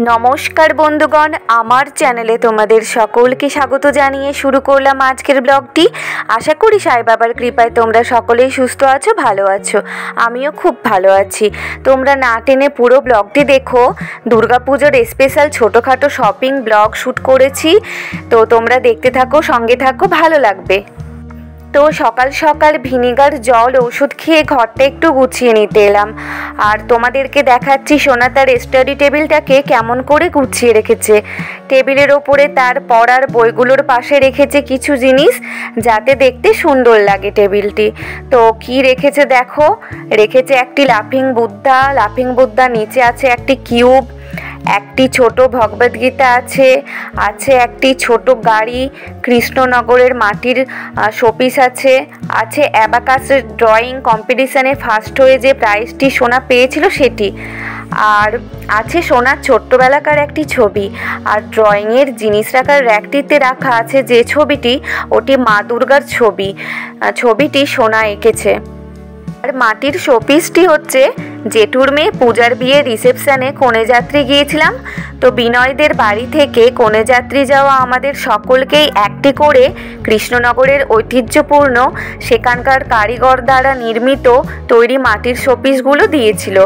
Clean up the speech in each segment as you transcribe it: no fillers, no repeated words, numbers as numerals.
নমস্কার বন্ধুগণ, আমার চ্যানেলে তোমাদের সকলকে স্বাগত জানিয়ে শুরু করলাম আজকের ব্লগটি। আশা করি সাই বাবার কৃপায় তোমরা সকলেই সুস্থ আছো, ভালো আছো। আমিও খুব ভালো আছি। তোমরা না টেনে পুরো ব্লগটি দেখো। দুর্গাপুজোর স্পেশাল ছোটোখাটো শপিং ব্লগ শ্যুট করেছি, তো তোমরা দেখতে থাকো, সঙ্গে থাকো, ভালো লাগবে। তো সকাল সকাল ভিনিগার জল ওষুধ খেয়ে ঘরটা একটু গুছিয়ে নিতে এলাম, আর তোমাদেরকে দেখাচ্ছি সোনা তার স্টাডি টেবিলটাকে কেমন করে গুছিয়ে রেখেছে। টেবিলের ওপরে তার পড়ার বইগুলোর পাশে রেখেছে কিছু জিনিস, যাতে দেখতে সুন্দর লাগে টেবিলটি। তো কি রেখেছে দেখো, রেখেছে একটি লাফিং বুদ্ধা, নিচে আছে একটি কিউব, একটি ছোট ভগবদ্গীতা আছে একটি ছোট গাড়ি, কৃষ্ণনগরের মাটির শোপিস আছে অ্যাবাকাসের ড্রয়িং কম্পিটিশানে ফার্স্ট হয়ে যে প্রাইজটি সোনা পেয়েছিল সেটি, আর আছে সোনার ছোট্টবেলাকার একটি ছবি। আর ড্রয়িংয়ের জিনিস রাখার র্যাকটিতে রাখা আছে যে ছবিটি, ওটি মা দুর্গার ছবিটি সোনা এঁকেছে। আর মাটির শোপিসটি হচ্ছে জেঠুর মেয়ে পূজার বিয়ে রিসেপশানে কনেযাত্রী গিয়েছিলাম, তো বিনয়দের বাড়ি থেকে কনেযাত্রী যাওয়া আমাদের সকলকেই একটি করে কৃষ্ণনগরের ঐতিহ্যপূর্ণ সেখানকার কারিগর দ্বারা নির্মিত তৈরি মাটির শোপিসগুলো দিয়েছিল।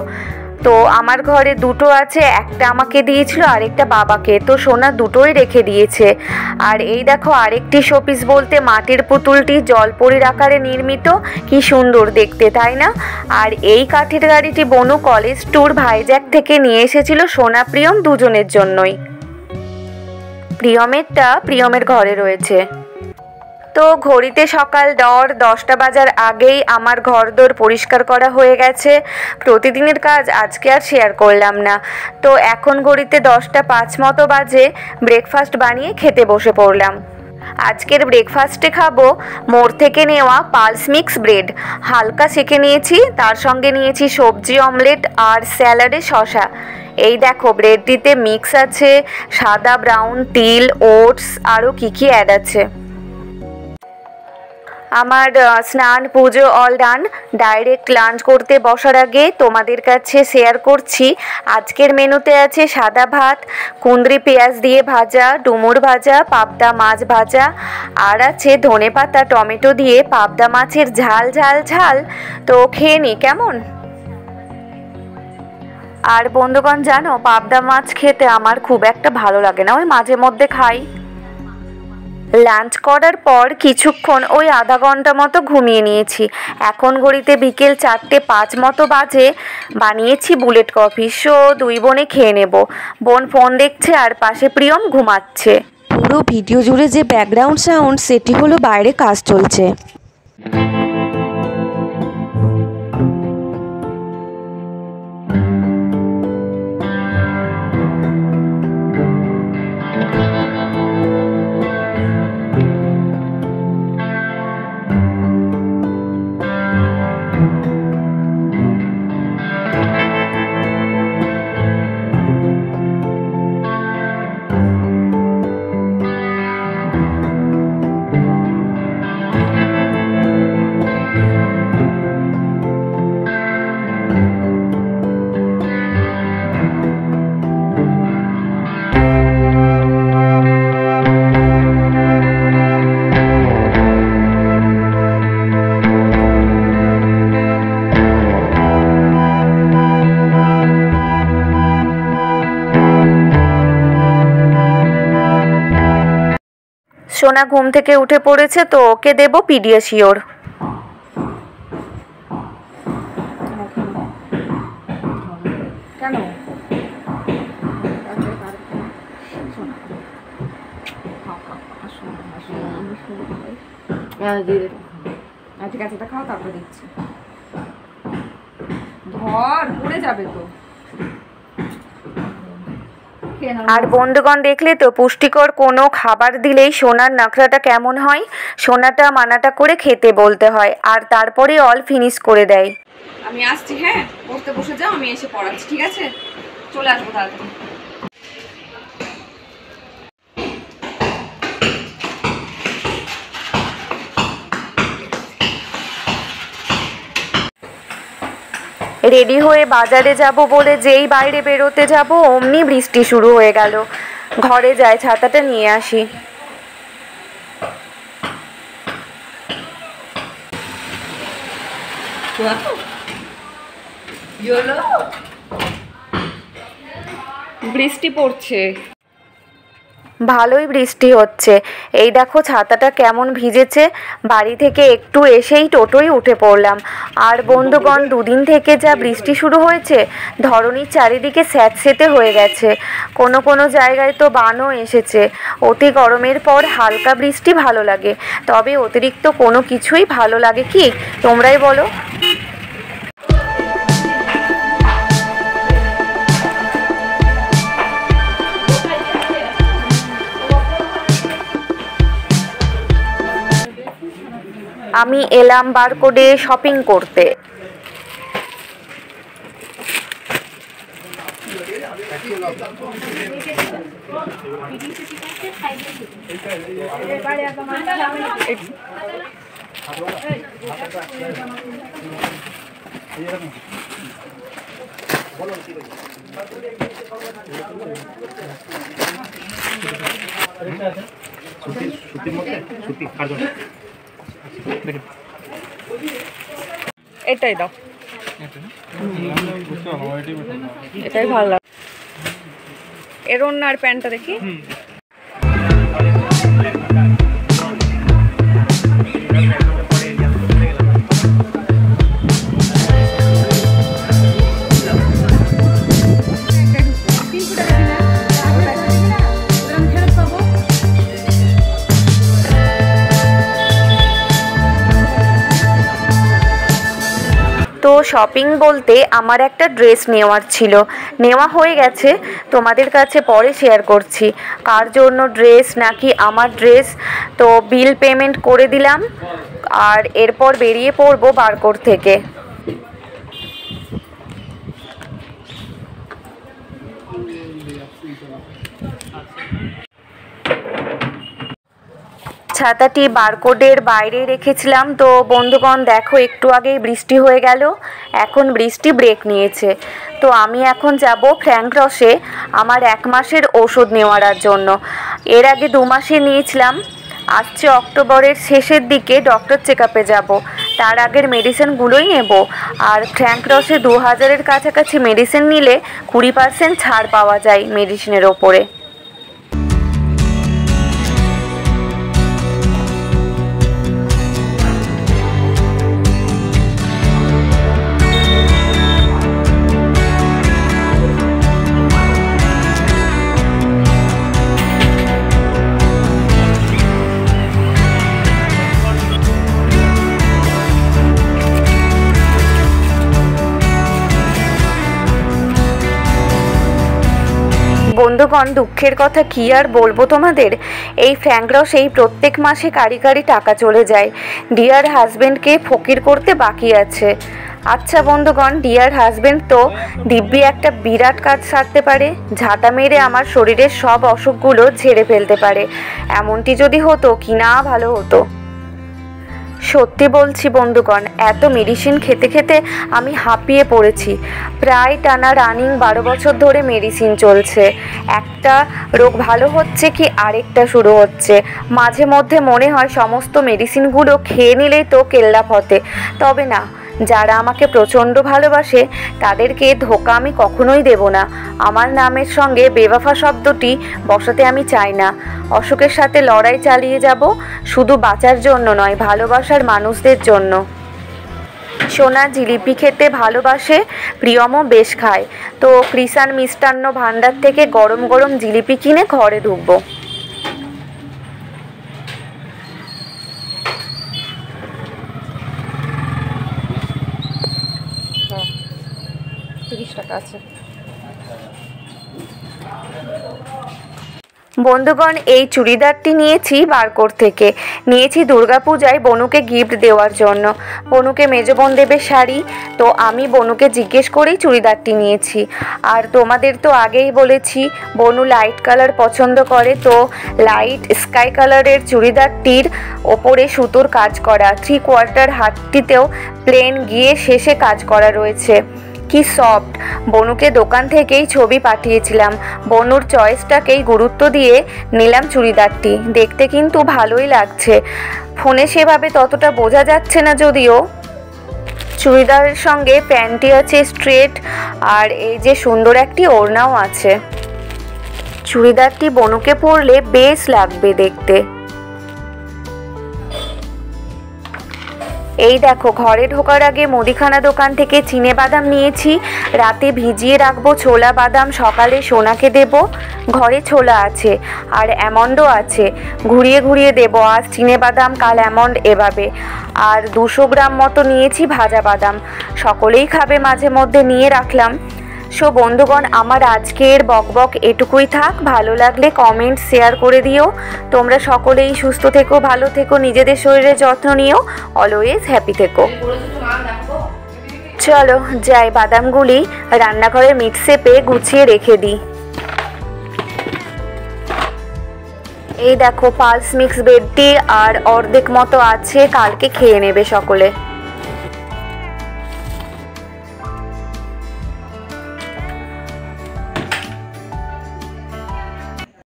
তো আমার ঘরে দুটো আছে, একটা আমাকে দিয়েছিল আরেকটা বাবাকে, তো সোনা দুটোই রেখে দিয়েছে। আর এই দেখো আরেকটি শোপিস বলতে মাটির পুতুলটি জলপরীর আকারে নির্মিত, কি সুন্দর দেখতে, তাই না? আর এই কাঠের গাড়িটি বনু কলেজ ট্যুর ভাইজ্যাক থেকে নিয়ে এসেছিল সোনা প্রিয়ম দুজনের জন্যই। প্রিয়মেরটা প্রিয়মের ঘরে রয়েছে। তো ঘড়িতে সকাল 10টা বাজার আগেই আমার ঘরদোর পরিষ্কার করা হয়ে গেছে। প্রতিদিনের কাজ আজকে আর শেয়ার করলাম না। তো এখন ঘড়িতে 10টা 5 মতো বাজে, ব্রেকফাস্ট বানিয়ে খেতে বসে পড়লাম। আজকের ব্রেকফাস্টে খাবো মোড় থেকে নেওয়া পালস মিক্স ব্রেড, হালকা সেঁকে নিয়েছি, তার সঙ্গে নিয়েছি সবজি অমলেট আর স্যালাডে শসা। এই দেখো ব্রেডটিতে মিক্স আছে সাদা, ব্রাউন, তিল, ওটস, আরও কী অ্যাড আছে। আমার স্নান পুজো অল ডান। ডাইরেক্ট লাঞ্চ করতে বসার আগে তোমাদের কাছে শেয়ার করছি আজকের মেনুতে আছে সাদা ভাত, কুঁদরি পেঁয়াজ দিয়ে ভাজা, ডুমুর ভাজা, পাবদা মাছ ভাজা, আর আছে ধনেপাতা টমেটো দিয়ে পাবদা মাছের ঝাল ঝাল ঝাল। তো খেয়ে নি কেমন। আর বন্ধুগণ জানো, পাবদা মাছ খেতে আমার খুব একটা ভালো লাগে না, ওই মাঝে মধ্যে খাই। লাঞ্চ করার পর কিছুক্ষণ ওই আধা ঘন্টা মতো ঘুমিয়ে নিয়েছি। এখন ঘড়িতে বিকেল 4টে 5 মতো বাজে। বানিয়েছি বুলেট কফি, দুই বোনে খেয়ে নেব। বোন ফোন দেখছে আর পাশে প্রিয়ম ঘুমাচ্ছে। পুরো ভিডিও জুড়ে যে ব্যাকগ্রাউন্ড সাউন্ড, সেটি হলো বাইরে কাজ চলছে। সোনা ঘুম থেকে উঠে পড়েছে, তো ওকে দেব পিডিয়াশিওর। ঠিক আছে, এটা খাও, তারপরে দিচ্ছি। ধর পড়ে যাবে তো। আর বন্ধুগণ দেখলে তো, পুষ্টিকর কোনো খাবার দিলেই সোনার নাখরাটা কেমন হয়। সোনাটা মানাটা করে খেতে বলতে হয়, আর তারপরে অল ফিনিশ করে দেয়। আমি আসছি, হ্যাঁ, পড়তে বসে যাও, আমি এসে পড়াচ্ছি, ঠিক আছে? চলে আসবো তাড়াতাড়ি। রেডি হয়ে বাজারে যাব বলে যেই বাইরে বেরোতে যাব অমনি বৃষ্টি শুরু হয়ে গেল। ঘরে যাই, ছাতাটা নিয়ে আসি। বৃষ্টি পড়ছে, ভালোই বৃষ্টি হচ্ছে। এই দেখো ছাতাটা কেমন ভিজেছে। বাড়ি থেকে একটু এসেই টোটোয় উঠে পড়লাম। আর বন্ধুগণ, দুদিন থেকে যা বৃষ্টি শুরু হয়েছে, ধরণীর চারিদিকে স্যাঁতসেঁতে হয়ে গেছে। কোনো কোনো জায়গায় তো বানও এসেছে। অতি গরমের পর হালকা বৃষ্টি ভালো লাগে, তবে অতিরিক্ত কোনো কিছুই ভালো লাগে কি? তোমরাই বলো। আমি এলাম বারকোডে শপিং করতে। এটাই দাও, এটাই ভালো লাগে। এর ওড়না আর প্যান্টটা দেখি। তো শপিং বলতে আমার একটা ড্রেস নেওয়ার ছিল, নেওয়া হয়ে গেছে। তোমাদের কাছে পরে শেয়ার করছি কার জন্য ড্রেস, নাকি আমার ড্রেস। তো বিল পেমেন্ট করে দিলাম, আর এরপর বেরিয়ে পড়বো বারকোড থেকে। ছাতাটি বারকোডের বাইরে রেখেছিলাম। তো বন্ধুগণ দেখো, একটু আগেই বৃষ্টি হয়ে গেল, এখন বৃষ্টি ব্রেক নিয়েছে। তো আমি এখন যাব ফ্র্যাঙ্ক রসে আমার 1 মাসের ওষুধ নেওয়ার জন্য। এর আগে 2 মাসে নিয়েছিলাম। আসছে অক্টোবরের শেষের দিকে ডক্টর চেক আপে যাবো, তার আগের মেডিসিনগুলোই নেব। আর ফ্র্যাঙ্ক রসে 2000-এর কাছাকাছি মেডিসিন নিলে 20% ছাড় পাওয়া যায় মেডিসিনের ওপরে। বন্ধুগণ, দুঃখের কথা কি আর বলবো তোমাদের, এই ফ্র্যাঙ্ক রসেই প্রত্যেক মাসে কারি কারি টাকা চলে যায়। ডিয়ার হাজবেন্ডকে ফকির করতে বাকি আছে। আচ্ছা বন্ধুগণ, ডিয়ার হাজবেন্ড তো দিব্যি একটা বিরাট কাজ সারতে পারে, ঝাঁটা মেরে আমার শরীরের সব অসুখগুলো ঝেড়ে ফেলতে পারে। এমনটি যদি হতো কি না ভালো হতো। সত্যি বলছি বন্ধুগণ, এত মেডিসিন খেতে খেতে আমি হাঁপিয়ে পড়েছি। প্রায় টানা রানিং 12 বছর ধরে মেডিসিন চলছে। একটা রোগ ভালো হচ্ছে কি আরেকটা শুরু হচ্ছে। মাঝে মধ্যে মনে হয় সমস্ত মেডিসিনগুলো খেয়ে নিলেই তো কেল্লা ফতে। তবে না, যারা আমাকে প্রচণ্ড ভালোবাসে তাদেরকে ধোঁকা আমি কখনোই দেব না। আমার নামের সঙ্গে বেওয়াফা শব্দটি বসাতে আমি চাই না। অসুখের সাথে লড়াই চালিয়ে যাব, শুধু বাঁচার জন্য নয়, ভালোবাসার মানুষদের জন্য। সোনা জিলিপি খেতে ভালোবাসে, প্রিয়মও বেশ খায়। তো কৃষাণ মিষ্টান্ন ভাণ্ডার থেকে গরম গরম জিলিপি কিনে ঘরে ঢুকবো। 30 টাকা আছে। বন্ধুগণ, এই চুড়িদারটি নিয়েছি বারকোড থেকে। নিয়েছি দুর্গাপূজায় বনুকে গিফট দেওয়ার জন্য। বনুকে মেজ বোন দেবে শাড়ি, তো আমি বনুকে জিজ্ঞেস করেই চুড়িদারটি নিয়েছি। আর তোমাদের তো আগেই বলেছি বনু লাইট কালার পছন্দ করে, তো লাইট স্কাই কালারের চুড়িদারটির ওপরে সুতোর কাজ করা, 3/4 হাতটিতেও প্লেন গিয়ে শেষে কাজ করা রয়েছে। কি সফট। বনুকে দোকান থেকেই ছবি পাঠিয়েছিলাম, বনুর চয়েসটাকেই গুরুত্ব দিয়ে নিলাম চুড়িদারটি। দেখতে কিন্তু ভালোই লাগছে, ফোনে সেভাবে ততটা বোঝা যাচ্ছে না যদিও। চুড়িদারের সঙ্গে প্যান্টটি আছে স্ট্রেট, আর এই যে সুন্দর একটি ওড়নাও আছে। চুড়িদারটি বনুকে পরলে বেশ লাগবে দেখতে। এই দেখো, ঘরে ঢোকার আগে মুদিখানা দোকান থেকে চিনেবাদাম নিয়েছি। রাতে ভিজিয়ে রাখবো ছোলা বাদাম, সকালে সোনাকে দেব। ঘরে ছোলা আছে আর অ্যামন্ডও আছে, ঘুরিয়ে ঘুরিয়ে দেবো। আজ চিনেবাদাম, কাল অ্যামন্ড, এভাবে। আর 200 গ্রাম মতো নিয়েছি ভাজা বাদাম, সকলেই খাবে মাঝে মধ্যে, নিয়ে রাখলাম। সো বন্ধুগণ, আমার আজকের বকবক এটুকুই থাক। ভালো লাগলে কমেন্ট শেয়ার করে দিও। তোমরা সকলেই সুস্থ থেকো, ভালো থেকো, নিজেদের শরীরের যত্ন নিও, অলওয়েজ হ্যাপি থেকো। চলো যাই, বাদামগুলি রান্নাঘরের মিক্সেপে গুছিয়ে রেখে দিই। এই দেখো, পালস মিক্স ব্রেডটি আর অর্ধেক মতো আছে, কালকে খেয়ে নেবে সকলে।